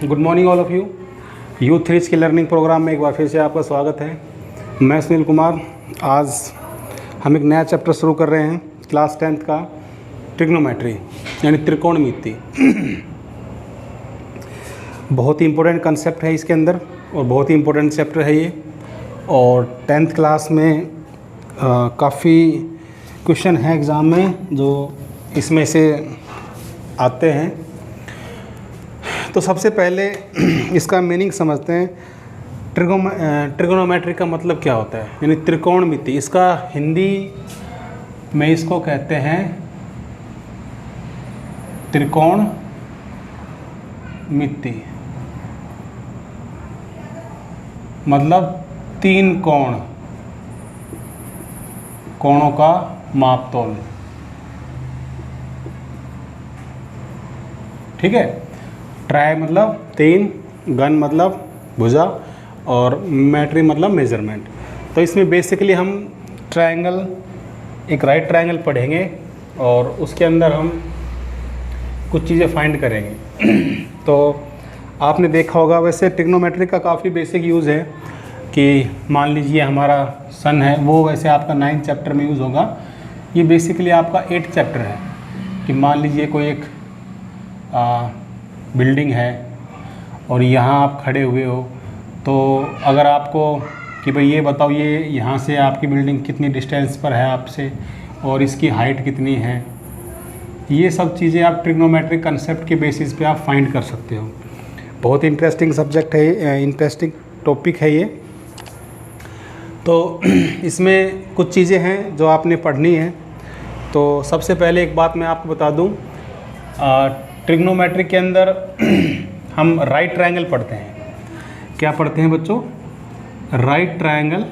Good morning all of you. Youth 3 की learning programme में एक बार फिर से आपका स्वागत है। मैं सुनील कुमार। आज हम एक नया चैप्टर शुरू कर रहे हैं क्लास 10th का, ट्रिग्नोमेट्री यानी त्रिकोणमिति। बहुत ही इम्पोर्टेंट कंसेप्ट है इसके अंदर और बहुत ही इम्पोर्टेंट चैप्टर है ये। और 10th क्लास में काफ़ी क्वेश्चन है एग्ज़ाम में जो इसमें से आते हैं। तो सबसे पहले इसका मीनिंग समझते हैं। ट्रिगोनोमेट्री का मतलब क्या होता है, यानी त्रिकोणमिति। इसका हिंदी में इसको कहते हैं त्रिकोणमिति, मतलब 3 कोणों का मापतोल। ठीक है। ट्राई मतलब 3, गन मतलब भुजा और मैट्री मतलब मेजरमेंट। तो इसमें बेसिकली हम ट्रायंगल, एक राइट ट्रायंगल पढ़ेंगे और उसके अंदर हम कुछ चीज़ें फाइंड करेंगे। तो आपने देखा होगा वैसे ट्रिग्नोमेट्री का काफ़ी बेसिक यूज़ है कि मान लीजिए हमारा सन है, वो वैसे आपका 9th चैप्टर में यूज़ होगा। ये बेसिकली आपका 8th चैप्टर है कि मान लीजिए कोई एक बिल्डिंग है और यहाँ आप खड़े हुए हो, तो अगर आपको कि भाई ये बताओ ये यहाँ से आपकी बिल्डिंग कितनी डिस्टेंस पर है आपसे और इसकी हाइट कितनी है, ये सब चीज़ें आप ट्रिग्नोमेट्रिक कंसेप्ट के बेसिस पे आप फाइंड कर सकते हो। बहुत इंटरेस्टिंग सब्जेक्ट है, इंटरेस्टिंग टॉपिक है ये। तो इसमें कुछ चीज़ें हैं जो आपने पढ़नी है। तो सबसे पहले एक बात मैं आपको बता दूं, ट्रिग्नोमेट्री के अंदर हम राइट ट्रायंगल पढ़ते हैं। क्या पढ़ते हैं बच्चों? राइट ट्रायंगल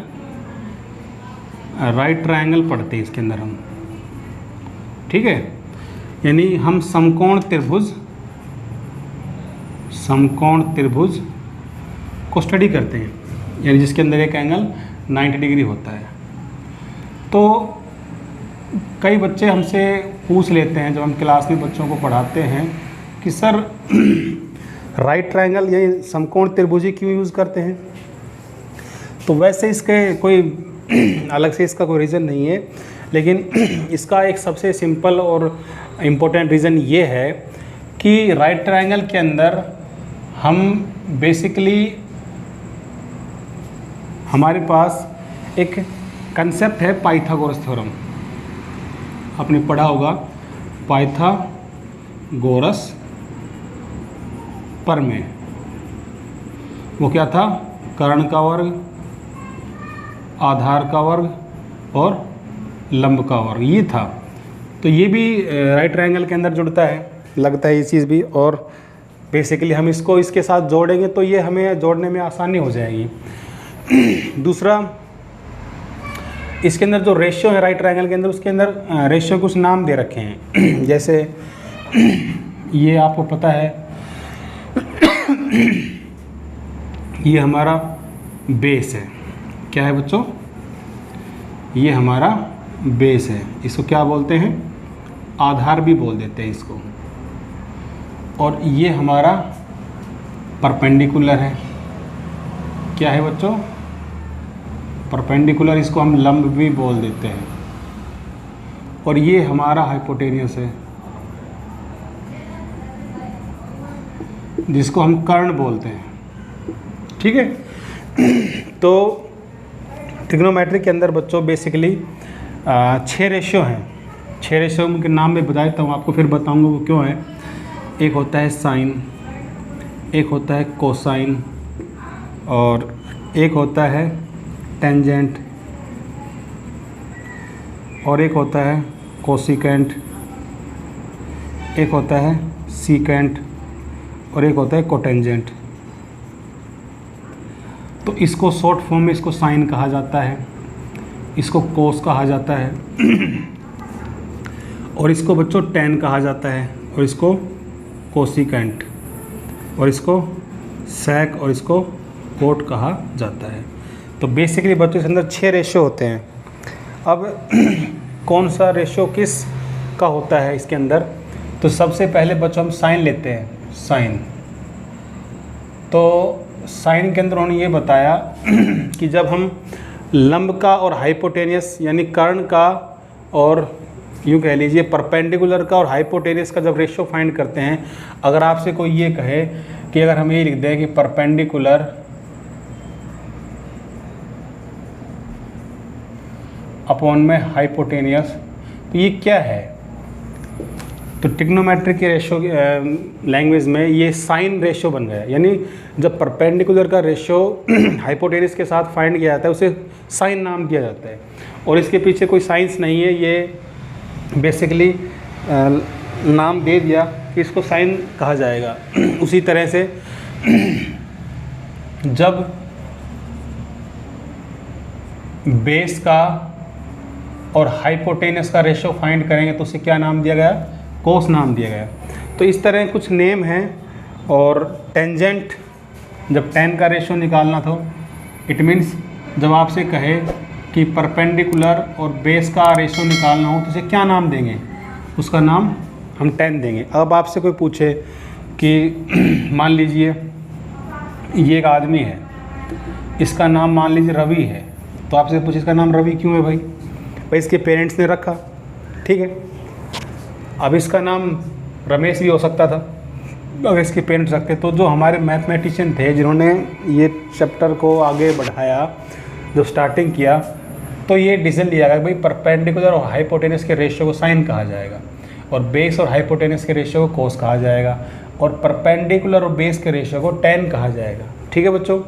पढ़ते हैं इसके अंदर हम। ठीक है। यानी हम समकोण त्रिभुज को स्टडी करते हैं, यानी जिसके अंदर एक एंगल 90 डिग्री होता है। तो कई बच्चे हमसे पूछ लेते हैं जब हम क्लास में बच्चों को पढ़ाते हैं कि सर राइट ट्रायंगल यानी समकोण त्रिभुजी क्यों यूज़ करते हैं। तो वैसे इसके कोई अलग से इसका कोई रीज़न नहीं है, लेकिन इसका एक सबसे सिंपल और इम्पोर्टेंट रीज़न ये है कि राइट ट्रायंगल के अंदर हम बेसिकली हमारे पास एक कंसेप्ट है पाइथागोरस थ्योरम। आपने पढ़ा होगा पाइथागोरस प्रमेय। वो क्या था? कर्ण का वर्ग, आधार का वर्ग और लंब का वर्ग, ये था। तो ये भी राइट ट्रायंगल के अंदर जुड़ता है, लगता है ये चीज़ भी। और बेसिकली हम इसको इसके साथ जोड़ेंगे तो ये हमें जोड़ने में आसानी हो जाएगी। दूसरा, इसके अंदर जो रेशियो है राइट ट्रायंगल के अंदर, उसके अंदर रेशियो कुछ नाम दे रखे हैं। जैसे ये आपको पता है, ये हमारा बेस है। क्या है बच्चों? ये हमारा बेस है। इसको क्या बोलते हैं? आधार भी बोल देते हैं इसको। और ये हमारा परपेंडिकुलर है। क्या है बच्चों? परपेंडिकुलर, इसको हम लंब भी बोल देते हैं। और ये हमारा हाइपोटेनियस है, जिसको हम कर्ण बोलते हैं। ठीक है। तो ट्रिग्नोमेट्री के अंदर बच्चों बेसिकली 6 रेशियो हैं। 6 रेशियो के नाम मैं बता देता हूँ आपको, फिर बताऊँगा वो क्यों है। एक होता है साइन, एक होता है कोसाइन, और एक होता है टेंजेंट, और एक होता है कोसिकेंट, एक होता है सीकेंट, और एक होता है कोटेंजेंट। तो इसको शॉर्ट फॉर्म में इसको साइन कहा जाता है, इसको कोस कहा जाता है, और इसको बच्चों टेन कहा जाता है, और इसको कोसिकेंट, और इसको सेक, और इसको कोट कहा जाता है। तो बेसिकली बच्चों के अंदर 6 रेशियो होते हैं। अब कौन सा रेशियो किस का होता है इसके अंदर, तो सबसे पहले बच्चों हम साइन लेते हैं, साइन। तो साइन के अंदर उन्होंने ये बताया कि जब हम लंब का और हाइपोटेनियस यानी कर्ण का और यूँ कह लीजिए परपेंडिकुलर का और हाइपोटेनियस का जब रेशियो फाइंड करते हैं, अगर आपसे कोई ये कहे कि अगर हम ये लिख दें कि परपेंडिकुलर अपॉन में हाइपोटेनियस, तो ये क्या है? तो ट्रिग्नोमेट्री के रेशियो लैंग्वेज में ये साइन रेशियो बन गया। यानी जब परपेंडिकुलर का रेशियो हाइपोटेनियस के साथ फाइंड किया जाता है उसे साइन नाम दिया जाता है। और इसके पीछे कोई साइंस नहीं है, ये बेसिकली नाम दे दिया कि इसको साइन कहा जाएगा। उसी तरह से जब बेस का और हाइपोटेनस का रेशियो फाइंड करेंगे तो उसे क्या नाम दिया गया? कोस नाम दिया गया। तो इस तरह कुछ नेम हैं। और टेंजेंट, जब टेन का रेशियो निकालना था, इट मीन्स जब आपसे कहे कि परपेंडिकुलर और बेस का रेशियो निकालना हो तो उसे क्या नाम देंगे? उसका नाम हम टेन देंगे। अब आपसे कोई पूछे कि मान लीजिए ये एक आदमी है, इसका नाम मान लीजिए रवि है, तो आपसे पूछे इसका नाम रवि क्यों है भाई? भाई इसके पेरेंट्स ने रखा, ठीक है। अब इसका नाम रमेश भी हो सकता था अगर इसके पेरेंट्स रखते। तो जो हमारे मैथमेटिशियन थे जिन्होंने ये चैप्टर को आगे बढ़ाया, जो स्टार्टिंग किया, तो ये डिसीजन लिया गया भाई परपेंडिकुलर और हाइपोटेनस के रेशियो को साइन कहा जाएगा और बेस और हाइपोटेनस के रेशियो को कोस कहा जाएगा और परपेंडिकुलर और बेस के रेशियो को टेन कहा जाएगा, ठीक है बच्चों।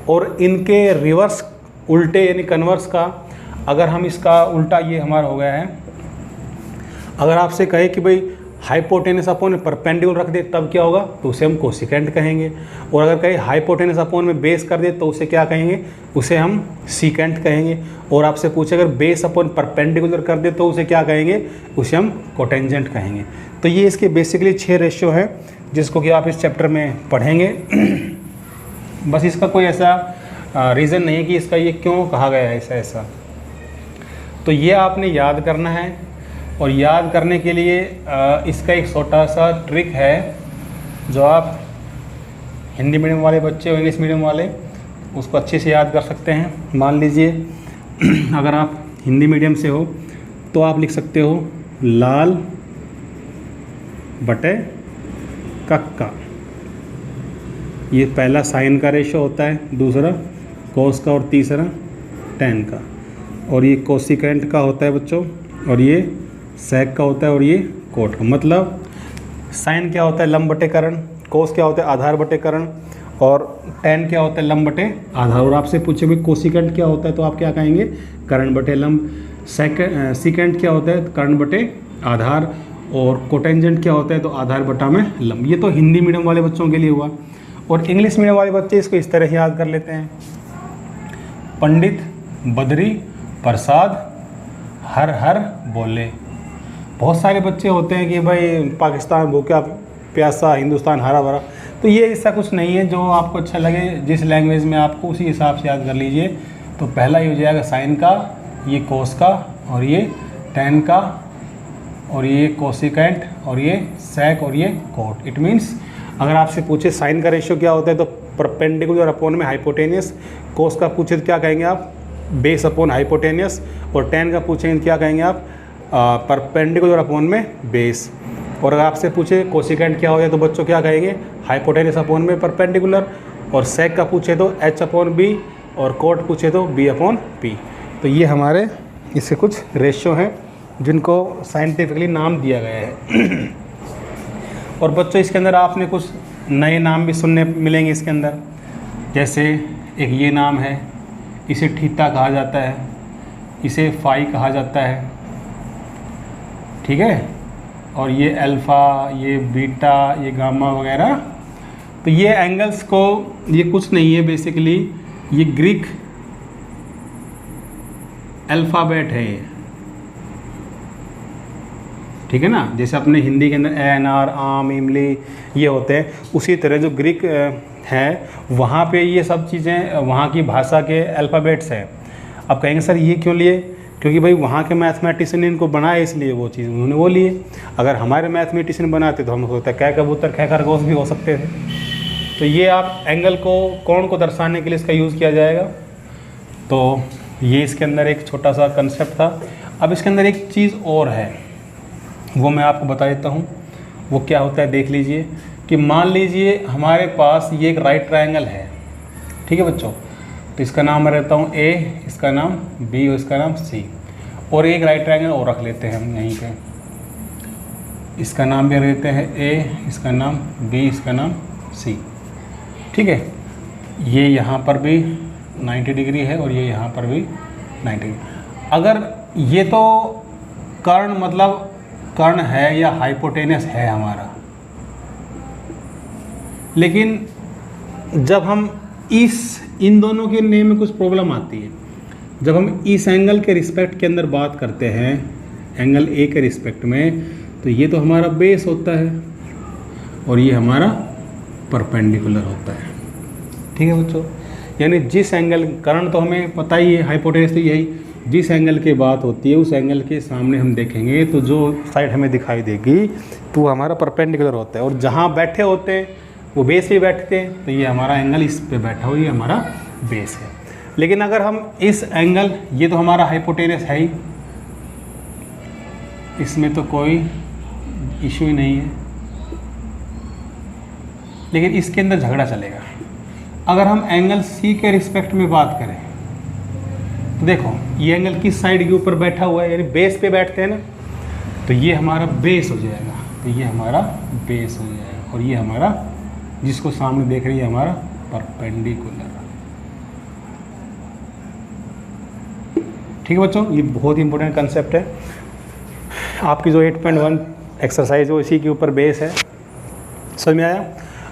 और इनके रिवर्स उल्टे यानी कन्वर्स का, अगर हम इसका उल्टा ये हमारा हो गया है, अगर आपसे कहे कि भाई हाइपोटेनस अपॉन में परपेंडिकुलर रख दे तब क्या होगा? तो उसे हम कोसिकेंट कहेंगे। और अगर कहे हाइपोटेनस अपॉन में बेस कर दे तो उसे क्या कहेंगे? उसे हम सीकेंट कहेंगे। और आपसे पूछे अगर बेस अपॉन परपेंडिकुलर कर दे तो उसे क्या कहेंगे? उसे हम कोटेंजेंट कहेंगे। तो ये इसके बेसिकली 6 रेशियो हैं जिसको कि आप इस चैप्टर में पढ़ेंगे। बस इसका कोई ऐसा रीज़न नहीं कि इसका ये क्यों कहा गया है ऐसा। तो ये आपने याद करना है। और याद करने के लिए इसका एक छोटा सा ट्रिक है जो आप हिंदी मीडियम वाले बच्चे और इंग्लिश मीडियम वाले उसको अच्छे से याद कर सकते हैं। मान लीजिए अगर आप हिंदी मीडियम से हो तो आप लिख सकते हो लाल बटे कक्का। ये पहला साइन का रेशियो होता है, दूसरा कोस का और तीसरा टेन का। और ये कोसिकेंट का होता है बच्चों, और ये सेक का होता है, और ये कोट का। मतलब साइन क्या होता है? लंब बटे कर्ण। कोस क्या होता है? आधार बटे कर्ण। और टेन क्या होता है? लंब बटे आधार। और आपसे पूछे भाई कोसिकेंट क्या होता है तो आप क्या कहेंगे? कर्ण बटे लंब। सीकेंट क्या होता है? कर्ण बटे आधार। और कोटेंजेंट क्या होता है? तो आधार बटा में लंब। ये तो हिंदी मीडियम वाले बच्चों के लिए हुआ। और इंग्लिश मीडियम वाले बच्चे इसको इस तरह याद कर लेते हैं। पंडित बद्री प्रसाद हर हर बोले। बहुत सारे बच्चे होते हैं कि भाई पाकिस्तान भूखा प्यासा, हिंदुस्तान हरा भरा। तो ये ऐसा कुछ नहीं है, जो आपको अच्छा लगे जिस लैंग्वेज में आपको उसी हिसाब से याद कर लीजिए। तो पहला ये हो जाएगा साइन का, ये कोस का, और ये टेन का, और ये कोसिकेंट, और ये सेक, और ये कोट। इट मीन्स अगर आपसे पूछे साइन का रेशियो क्या होता है तो परपेंडिकुलर अपॉन में हाइपोटेनियस। कोस का पूछे तो क्या कहेंगे आप? Base upon hypotenuse. और टेन का पूछेंगे क्या कहेंगे आप? परपेंडिकुलर अपॉन में बेस। और अगर आपसे पूछे कोसिकेंट क्या हो जाए तो बच्चों क्या कहेंगे? हाइपोटेनियस अपॉन में परपेंडिकुलर। और सेक का पूछे तो एच अपॉन बी, और कोट पूछे तो बी अपॉन पी। तो ये हमारे इससे कुछ रेशियो हैं जिनको साइंटिफिकली नाम दिया गया है। और बच्चों इसके अंदर आपने कुछ नए नाम भी सुनने मिलेंगे इसके अंदर। जैसे एक ये नाम है, इसे थीटा कहा जाता है, इसे फाई कहा जाता है, ठीक है। और ये अल्फ़ा, ये बीटा, ये गामा वगैरह। तो ये एंगल्स को, ये कुछ नहीं है बेसिकली, ये ग्रीक अल्फ़ाबेट है ये, ठीक है ना। जैसे अपने हिंदी के अंदर एन आर आम इमली ये होते हैं, उसी तरह जो ग्रीक है वहाँ पे ये सब चीज़ें वहाँ की भाषा के अल्फ़ाबेट्स हैं। अब कहेंगे सर ये क्यों लिए? क्योंकि भाई वहाँ के मैथमेटिशियन ने इनको बनाए इसलिए वो चीज़ उन्होंने वो लिए। अगर हमारे मैथमेटिशियन बनाते तो हम सोचते कै कबूतर कै खरगोश भी हो सकते थे। तो ये आप एंगल को, कोण को दर्शाने के लिए इसका यूज़ किया जाएगा। तो ये इसके अंदर एक छोटा सा कंसेप्ट था। अब इसके अंदर एक चीज़ और है, वो मैं आपको बता देता हूँ। वो क्या होता है देख लीजिए कि मान लीजिए हमारे पास ये एक राइट ट्रायंगल है, ठीक है बच्चों। तो इसका नाम मैं रहता हूँ ए, इसका नाम बी और इसका नाम सी। और एक राइट ट्रायंगल और रख लेते हैं हम यहीं पे, इसका नाम भी रख देते हैं ए, इसका नाम बी, इसका नाम सी, ठीक है। ये यहाँ पर भी 90 डिग्री है और ये यहाँ पर भी 90 डिग्री। अगर ये तो कर्ण मतलब कर्ण है या हाइपोटेनस है हमारा, लेकिन जब हम इन दोनों के नेम में कुछ प्रॉब्लम आती है। जब हम इस एंगल के रिस्पेक्ट के अंदर बात करते हैं, एंगल ए के रिस्पेक्ट में, तो ये तो हमारा बेस होता है और ये हमारा परपेंडिकुलर होता है, ठीक है बच्चों। यानी जिस एंगल, कर्ण तो हमें पता ही है, हाइपोटेनस तो यही, जिस एंगल की बात होती है उस एंगल के सामने हम देखेंगे तो जो साइड हमें दिखाई देगी तो वो हमारा परपेंडिकुलर होता है। और जहाँ बैठे होते हैं वो बेस पे बैठते हैं, तो ये हमारा एंगल इस पे बैठा हुआ, ये हमारा बेस है। लेकिन अगर हम इस एंगल, ये तो हमारा हाइपोटेनस है ही, इसमें तो कोई इशू ही नहीं है, लेकिन इसके अंदर झगड़ा चलेगा। अगर हम एंगल सी के रिस्पेक्ट में बात करें तो देखो ये एंगल किस साइड के ऊपर बैठा हुआ है, यानी बेस पे बैठते हैं ना, तो ये हमारा बेस हो जाएगा, तो ये हमारा बेस हो जाएगा। और ये हमारा, जिसको सामने देख रही है, हमारा परपेंडिकुलर, ठीक है बच्चों। ये बहुत ही इंपॉर्टेंट कंसेप्ट है। आपकी जो 8.1 एक्सरसाइज हो इसी के ऊपर बेस है, समझ में आया।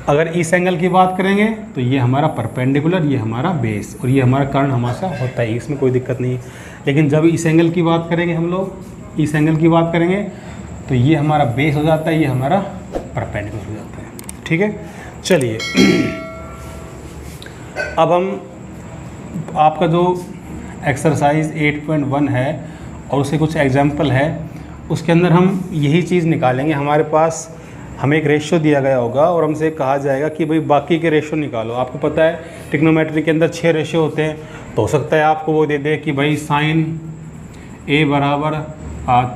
अगर इस एंगल की बात करेंगे तो ये हमारा परपेंडिकुलर, ये हमारा बेस और ये हमारा कर्ण हमेशा होता है, इसमें कोई दिक्कत नहीं है। लेकिन जब इस एंगल की बात करेंगे हम लोग, इस एंगल की बात करेंगे तो ये हमारा बेस हो जाता है, ये हमारा परपेंडिकुलर हो जाता है, ठीक है। चलिए अब हम आपका जो एक्सरसाइज 8.1 है और उससे कुछ एग्जाम्पल है, उसके अंदर हम यही चीज़ निकालेंगे। हमारे पास हमें एक रेशियो दिया गया होगा और हमसे कहा जाएगा कि भाई बाकी के रेशियो निकालो। आपको पता है ट्रिग्नोमेट्री के अंदर 6 रेशियो होते हैं, तो हो सकता है आपको वो दे दे कि भाई साइन ए बराबर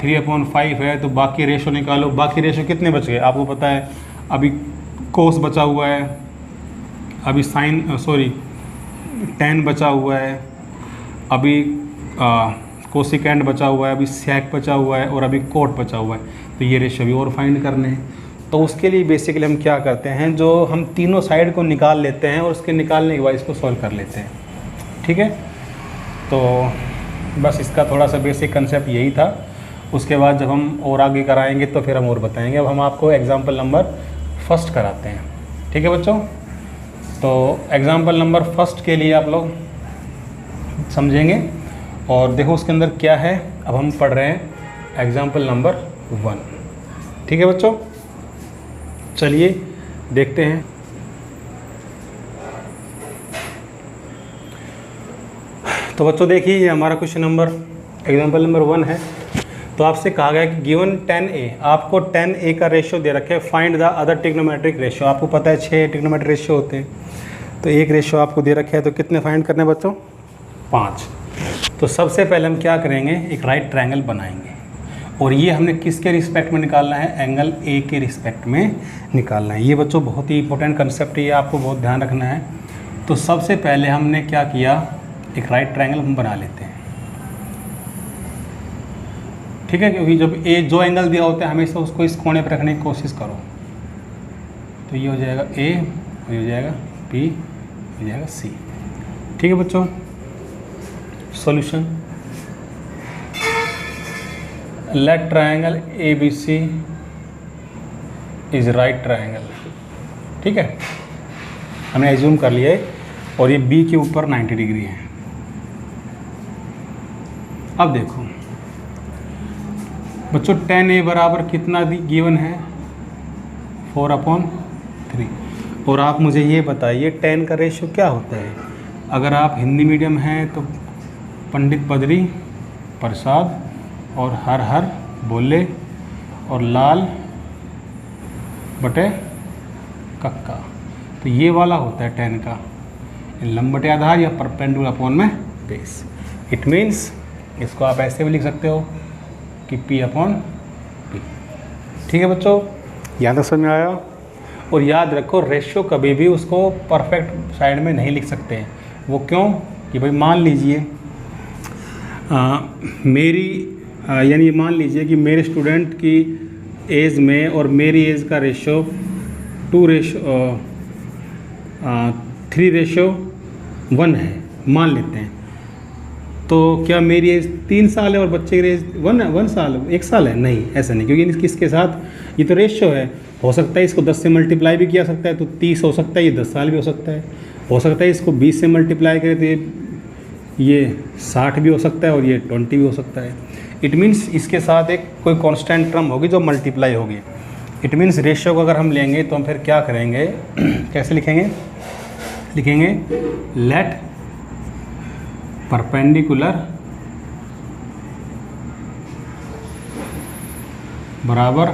3/5 है, तो बाकी रेशियो निकालो। बाकी रेशियो कितने बच गए आपको पता है, अभी कोस बचा हुआ है, अभी tan बचा हुआ है, अभी कोसिकेंड बचा हुआ है, अभी सेक बचा हुआ है और अभी कोट बचा हुआ है। तो ये रेशियो भी और फाइंड करने हैं। तो उसके लिए बेसिकली हम क्या करते हैं, जो हम तीनों साइड को निकाल लेते हैं और उसके निकालने के बाद इसको सॉल्व कर लेते हैं, ठीक है। तो बस इसका थोड़ा सा बेसिक कंसेप्ट यही था। उसके बाद जब हम और आगे कराएंगे तो फिर हम और बताएंगे। अब हम आपको एग्जाम्पल नंबर फर्स्ट कराते हैं, ठीक है बच्चों। तो एग्जाम्पल नंबर फर्स्ट के लिए आप लोग समझेंगे और देखो उसके अंदर क्या है। अब हम पढ़ रहे हैं एग्जाम्पल नंबर 1, ठीक है बच्चों। चलिए देखते हैं। तो बच्चों देखिए ये हमारा क्वेश्चन नंबर एग्जाम्पल नंबर 1 है। तो आपसे कहा गया कि गिवन 10a, आपको 10a का रेशियो दे रखे है, find the other trigonometric ratio. आपको पता है 6 ट्रिग्नोमेट्रिक रेशियो होते हैं, तो एक रेशियो आपको दे रखे है, तो कितने फाइंड करने बच्चों, 5। तो सबसे पहले हम क्या करेंगे, एक राइट ट्रायंगल बनाएंगे और ये हमने किसके रिस्पेक्ट में निकालना है, एंगल ए के रिस्पेक्ट में निकालना है। ये बच्चों बहुत ही इंपॉर्टेंट कंसेप्ट है, ये आपको बहुत ध्यान रखना है। तो सबसे पहले हमने क्या किया, एक राइट ट्रायंगल हम बना लेते हैं, ठीक है। क्योंकि जब ए जो एंगल दिया होता है हमेशा उसको इस कोने पर रखने की कोशिश करो। तो ये हो जाएगा ए, ये हो जाएगा बी, हो जाएगा सी, ठीक है बच्चों। Solution, let triangle A B C is right triangle, ठीक है। हमने एज्यूम कर लिया है और ये बी के ऊपर 90 डिग्री है। अब देखो बच्चों tan a बराबर कितना गिवन है, 4/3। और आप मुझे ये बताइए tan का रेशियो क्या होता है। अगर आप हिंदी मीडियम हैं तो पंडित बद्री प्रसाद और हर हर बोले और लाल बटे कक्का। तो ये वाला होता है tan का लंब बटे आधार या परपेंडिकुलर अपॉन में बेस। इट मीन्स इसको आप ऐसे भी लिख सकते हो कि P अपॉन P। ठीक है बच्चों, यहाँ तक समझ में आया। और याद रखो रेशियो कभी भी उसको परफेक्ट साइड में नहीं लिख सकते हैं। वो क्यों कि भाई मान लीजिए यानी मान लीजिए कि मेरे स्टूडेंट की एज में और मेरी एज का रेशियो 3:1 है, मान लेते हैं। तो क्या मेरी एज 3 साल है और बच्चे की एज 1 साल है? नहीं, ऐसा नहीं, क्योंकि इसके साथ ये तो रेशियो है। हो सकता है इसको 10 से मल्टीप्लाई भी किया सकता है तो 30 हो सकता है, ये 10 साल भी हो सकता है। हो सकता है इसको 20 से मल्टीप्लाई करें तो ये 60 भी हो सकता है और ये 20 भी हो सकता है। इट मीन्स इसके साथ एक कोई कांस्टेंट टर्म होगी जो मल्टीप्लाई होगी। इट मीन्स रेशियो को अगर हम लेंगे तो हम फिर क्या करेंगे, कैसे लिखेंगे लेट परपेंडिकुलर बराबर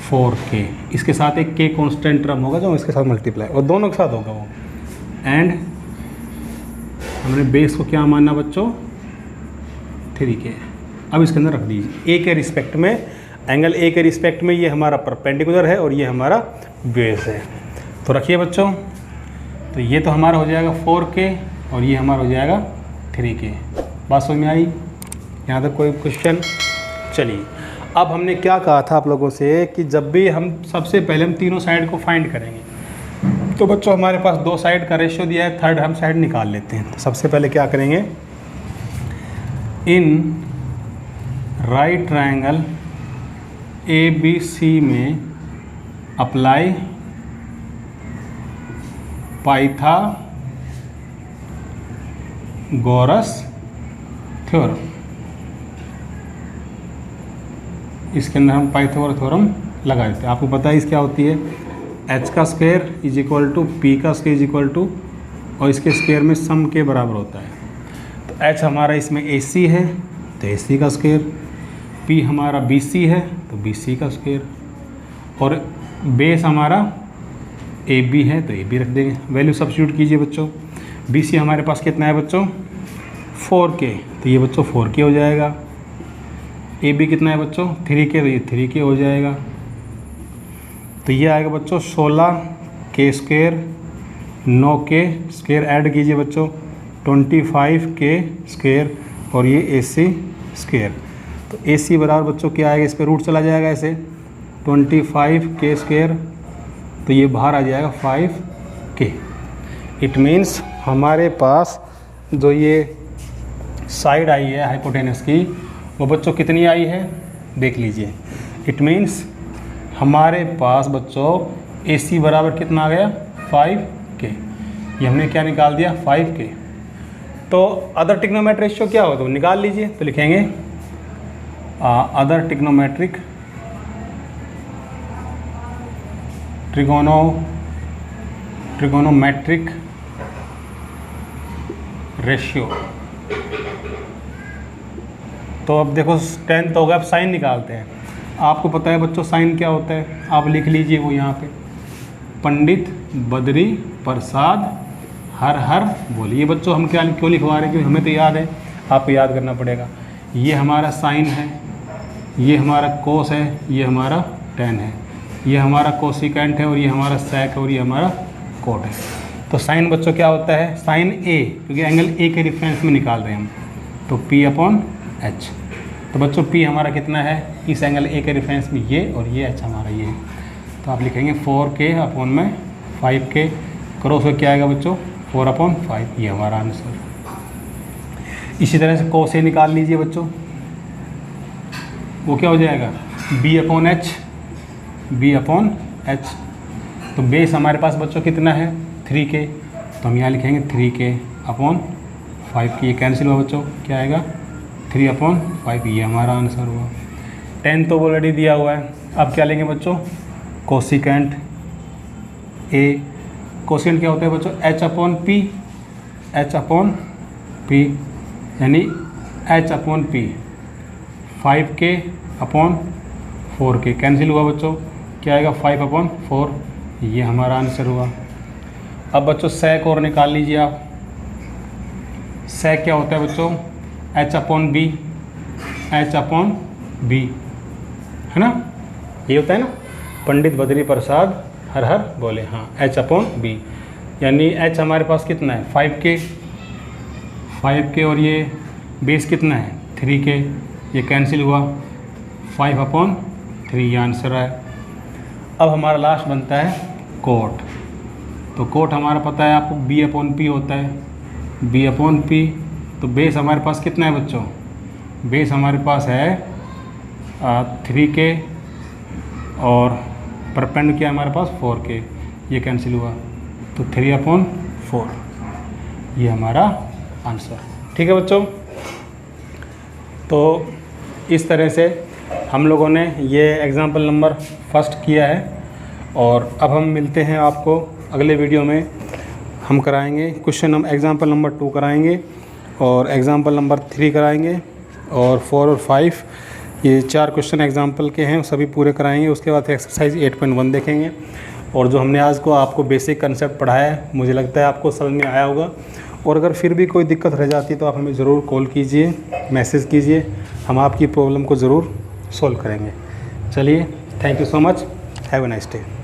4k। इसके साथ एक k कांस्टेंट टर्म होगा जो इसके साथ मल्टीप्लाई और दोनों के साथ होगा वो। एंड हमने बेस को क्या मानना बच्चों, 3k। अब इसके अंदर रख दीजिए a के रिस्पेक्ट में, एंगल a के रिस्पेक्ट में ये हमारा परपेंडिकुलर है और ये हमारा बेस है। तो रखिए बच्चों, तो ये तो हमारा हो जाएगा 4k और ये हमारा हो जाएगा 3k। बात समझ में आई? यहाँ तक कोई क्वेश्चन? चलिए, अब हमने क्या कहा था आप लोगों से कि जब भी हम सबसे पहले हम तीनों साइड को फाइंड करेंगे। तो बच्चों हमारे पास 2 साइड का रेशियो दिया है, थर्ड हम साइड निकाल लेते हैं। तो सबसे पहले क्या करेंगे, इन राइट ट्रायंगल ABC में अप्लाई पाइथागोरस थ्योरम। इसके अंदर हम पाइथागोरस थ्योरम लगा देते हैं। आपको पता है इस क्या होती है, h का square is equal to p का स्क्वायर इज इक्वल टू, और इसके स्क्वायर में सम के बराबर होता है। तो h हमारा इसमें AC है तो AC का स्क्वायर, p हमारा BC है तो BC का स्क्वायर, और बेस हमारा AB है तो AB रख देंगे। वैल्यू सब्स्टिट्यूट कीजिए बच्चों। BC हमारे पास कितना है बच्चों, 4k, तो ये बच्चों 4k हो जाएगा। AB कितना है बच्चों, 3k, तो ये 3k हो जाएगा। तो ये आएगा बच्चों 16k square, 9k square add कीजिए बच्चों, 25k स्क्वायर, और ये AC स्क्वायर। तो AC बराबर बच्चों क्या आएगा, इस पर रूट चला जाएगा ऐसे, 25k स्क्वायर, तो ये बाहर आ जाएगा 5k। इट मीन्स हमारे पास जो ये साइड आई है हाइपोटेनस की, वो बच्चों कितनी आई है देख लीजिए। इट मीन्स हमारे पास बच्चों AC बराबर कितना आ गया, 5k। ये हमने क्या निकाल दिया, 5k। तो अदर ट्रिग्नोमेट्रिक रेशियो क्या हो तो निकाल लीजिए। तो लिखेंगे अदर ट्रिगोनोमेट्रिक रेशियो। तो अब देखो 10 तो हो गया, अब साइन निकालते हैं। आपको पता है बच्चों साइन क्या होता है, आप लिख लीजिए वो यहाँ पे, पंडित बद्री प्रसाद हर हर बोलिए। बच्चों हम क्यों लिखवा रहे हैं, क्योंकि हमें तो याद है, आपको याद करना पड़ेगा। ये हमारा साइन है, ये हमारा कोस है, ये हमारा टेन है, ये हमारा कोसिकेंट है, और ये हमारा सेक है, और ये हमारा कोट है। तो साइन बच्चों क्या होता है, साइन A, क्योंकि एंगल A के रेफरेंस में निकाल रहे हैं हम, तो P अपॉन H। तो बच्चों P हमारा कितना है इस एंगल A के रेफरेंस में, ये, और ये H हमारा ये है। तो आप लिखेंगे 4k अपॉन में 5k, क्रॉस हो क्या आएगा बच्चों, 4/5, ये हमारा आंसर। इसी तरह से कोस A निकाल लीजिए बच्चों, वो क्या हो जाएगा, B अपॉन H। तो बेस हमारे पास बच्चों कितना है, 3k, तो हम यहाँ लिखेंगे 3k अपॉन 5k। ये कैंसिल हुआ बच्चों, क्या आएगा, 3/5, ये हमारा आंसर हुआ। 10 तो ऑलरेडी दिया हुआ है। अब क्या लेंगे बच्चों, कोसिकेंट A। कोसिकेंट क्या होता है बच्चों, H अपॉन P, यानी H upon P। 5k/4k cancel हुआ बच्चों, क्या आएगा 5/4, ये हमारा आंसर हुआ। अब बच्चों सेक और निकाल लीजिए आप। सेक क्या होता है बच्चों, h/b है ना, ये होता है ना, पंडित बद्री प्रसाद हर हर बोले, हाँ h/b, यानी h हमारे पास कितना है 5k और ये बेस कितना है 3k, ये कैंसिल हुआ 5/3, ये आंसर है। अब हमारा लास्ट बनता है कोट। तो कोट हमारा पता है आपको b/p होता है, b/p। तो बेस हमारे पास कितना है बच्चों, बेस हमारे पास है 3k और परपेंड क्या है हमारे पास 4k, ये कैंसिल हुआ तो 3/4, ये हमारा आंसर। ठीक है बच्चों, तो इस तरह से हम लोगों ने ये एग्ज़ाम्पल नंबर फर्स्ट किया है। और अब हम मिलते हैं आपको अगले वीडियो में, हम कराएंगे क्वेश्चन एग्ज़ाम्पल नंबर 2 कराएंगे और एग्ज़ाम्पल नंबर 3 कराएंगे और 4 और 5, ये 4 क्वेश्चन एग्ज़ाम्पल के हैं, सभी पूरे कराएंगे। उसके बाद एक्सरसाइज 8.1 देखेंगे। और जो हमने आज को आपको बेसिक कंसेप्ट पढ़ाया है, मुझे लगता है आपको समझ में आया होगा। और अगर फिर भी कोई दिक्कत रह जाती है तो आप हमें ज़रूर कॉल कीजिए, मैसेज कीजिए, हम आपकी प्रॉब्लम को ज़रूर सॉल्व करेंगे। चलिए, thank you so much, have a nice day.